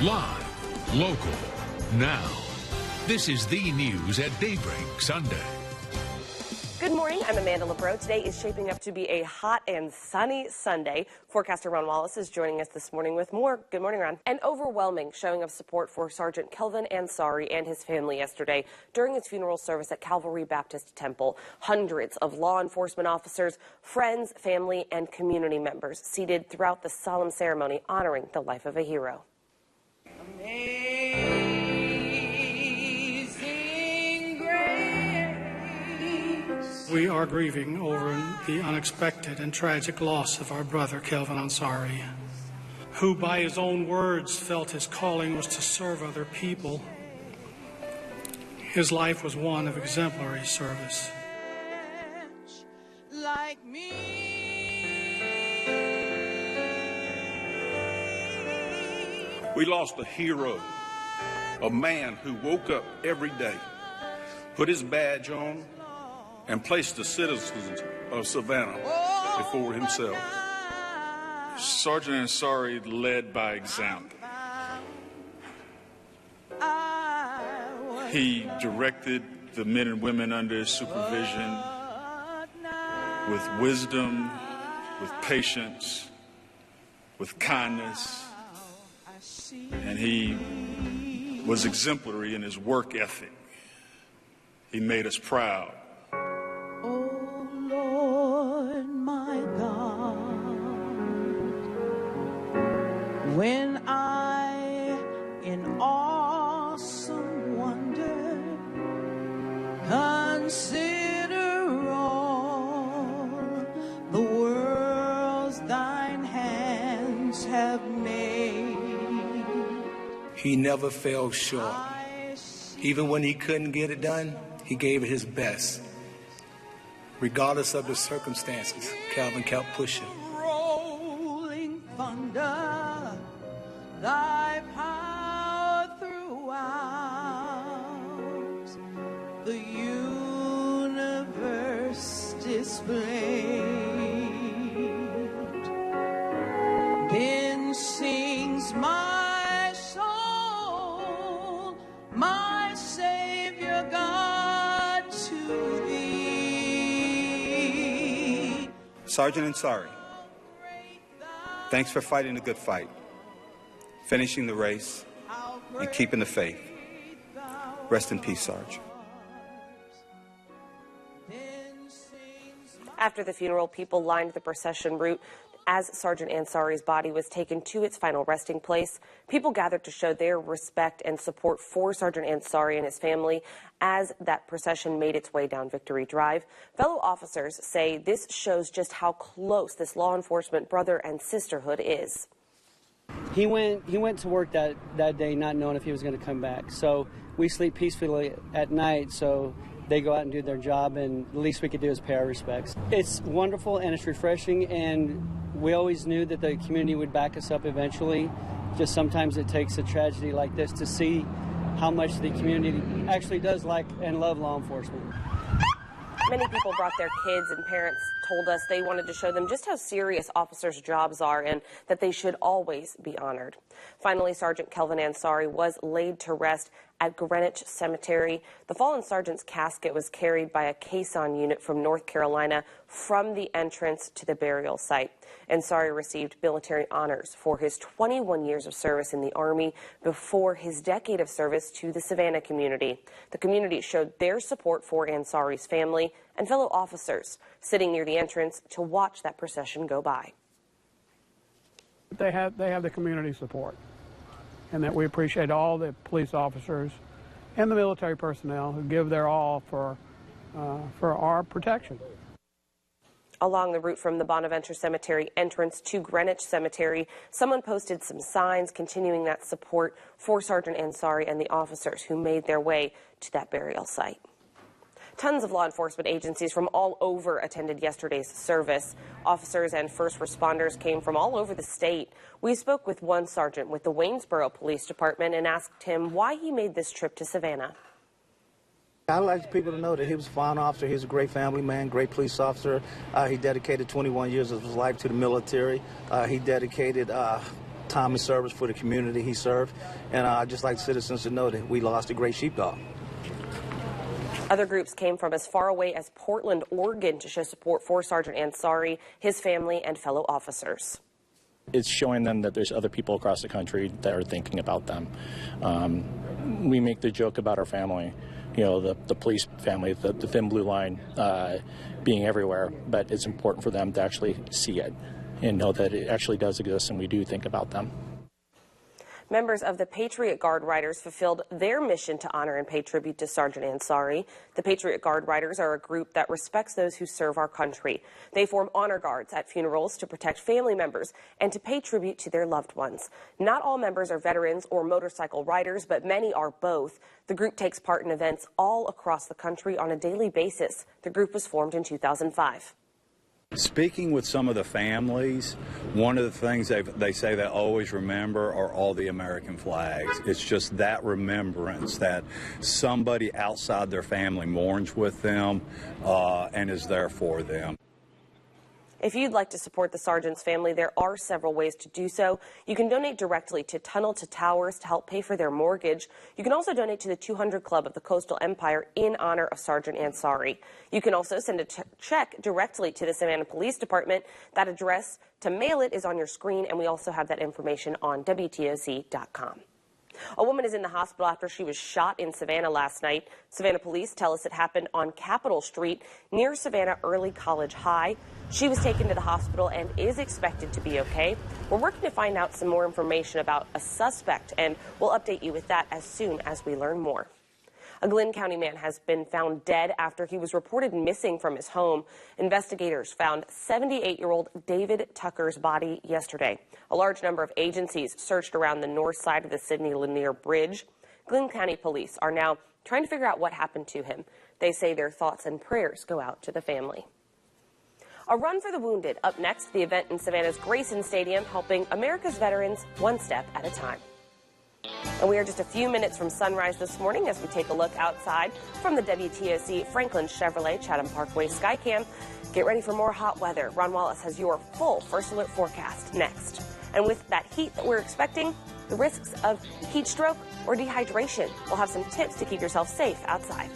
Live, local, now. This is the news at Daybreak Sunday. Good morning, I'm Amanda LeBreau. Today is shaping up to be a hot and sunny Sunday. Forecaster Ron Wallace is joining us this morning with more. Good morning, Ron. An overwhelming showing of support for Sergeant Kelvin Ansari and his family yesterday during his funeral service at Calvary Baptist Temple. Hundreds of law enforcement officers, friends, family, and community members seated throughout the solemn ceremony honoring the life of a hero. We are grieving over the unexpected and tragic loss of our brother, Kelvin Ansari, who by his own words felt his calling was to serve other people. His life was one of exemplary service. Like me. We lost a hero, a man who woke up every day, put his badge on, and placed the citizens of Savannah before himself. Sergeant Ansari led by example. He directed the men and women under his supervision with wisdom, with patience, with kindness, and he was exemplary in his work ethic. He made us proud. When I, in awesome wonder, consider all the worlds thine hands have made. He never fell short. Even when he couldn't get it done, he gave it his best. Regardless of the circumstances, Calvin kept pushing. Rolling thunder. Thy power throughout the universe displayed. Then sings my soul, my Savior God, to thee. Sergeant Ansari, thanks for fighting a good fight, finishing the race, and keeping the faith. Rest in peace, Sarge. After the funeral, people lined the procession route as Sergeant Ansari's body was taken to its final resting place. People gathered to show their respect and support for Sergeant Ansari and his family as that procession made its way down Victory Drive. Fellow officers say this shows just how close this law enforcement brother and sisterhood is. He went to work that day not knowing if he was going to come back. So we sleep peacefully at night, so they go out and do their job, and the least we could do is pay our respects. It's wonderful and it's refreshing, and we always knew that the community would back us up eventually. Just sometimes it takes a tragedy like this to see how much the community actually does like and love law enforcement. Many people brought their kids, and parents told us they wanted to show them just how serious officers' jobs are and that they should always be honored. Finally, Sergeant Kelvin Ansari was laid to rest at Greenwich Cemetery. The fallen sergeant's casket was carried by a caisson unit from North Carolina from the entrance to the burial site. Ansari received military honors for his 21 years of service in the Army before his decade of service to the Savannah community. The community showed their support for Ansari's family and fellow officers sitting near the entrance to watch that procession go by. They have the community support, and that we appreciate all the police officers and the military personnel who give their all for our protection. Along the route from the Bonaventure Cemetery entrance to Greenwich Cemetery, someone posted some signs continuing that support for Sergeant Ansari and the officers who made their way to that burial site. Tons of law enforcement agencies from all over attended yesterday's service. Officers and first responders came from all over the state. We spoke with one sergeant with the Waynesboro Police Department and asked him why he made this trip to Savannah. I'd like people to know that he was a fine officer. He was a great family man, great police officer. He dedicated 21 years of his life to the military. He dedicated time of service for the community he served. And I'd just like citizens to know that we lost a great sheepdog. Other groups came from as far away as Portland, Oregon to show support for Sergeant Ansari, his family, and fellow officers. It's showing them that there's other people across the country that are thinking about them. We make the joke about our family, you know, the police family, the thin blue line being everywhere, but it's important for them to actually see it and know that it actually does exist and we do think about them. Members of the Patriot Guard Riders fulfilled their mission to honor and pay tribute to Sergeant Ansari. The Patriot Guard Riders are a group that respects those who serve our country. They form honor guards at funerals to protect family members and to pay tribute to their loved ones. Not all members are veterans or motorcycle riders, but many are both. The group takes part in events all across the country on a daily basis. The group was formed in 2005. Speaking with some of the families, one of the things they say they always remember are all the American flags. It's just that remembrance that somebody outside their family mourns with them and is there for them. If you'd like to support the Sergeant's family, there are several ways to do so. You can donate directly to Tunnel to Towers to help pay for their mortgage. You can also donate to the 200 Club of the Coastal Empire in honor of Sergeant Ansari. You can also send a check directly to the Savannah Police Department. That address to mail it is on your screen, and we also have that information on WTOC.com. A woman is in the hospital after she was shot in Savannah last night. Savannah police tell us it happened on Capitol Street near Savannah Early College High. She was taken to the hospital and is expected to be okay. We're working to find out some more information about a suspect, and we'll update you with that as soon as we learn more. A Glynn County man has been found dead after he was reported missing from his home. Investigators found 78-year-old David Tucker's body yesterday. A large number of agencies searched around the north side of the Sidney Lanier Bridge. Glynn County police are now trying to figure out what happened to him. They say their thoughts and prayers go out to the family. A Run for the Wounded. Up next, the event in Savannah's Grayson Stadium, helping America's veterans one step at a time. And we are just a few minutes from sunrise this morning as we take a look outside from the WTOC Franklin Chevrolet Chatham Parkway Skycam. Get ready for more hot weather. Ron Wallace has your full First Alert forecast next. And with that heat that we're expecting, the risks of heat stroke or dehydration. We'll have some tips to keep yourself safe outside.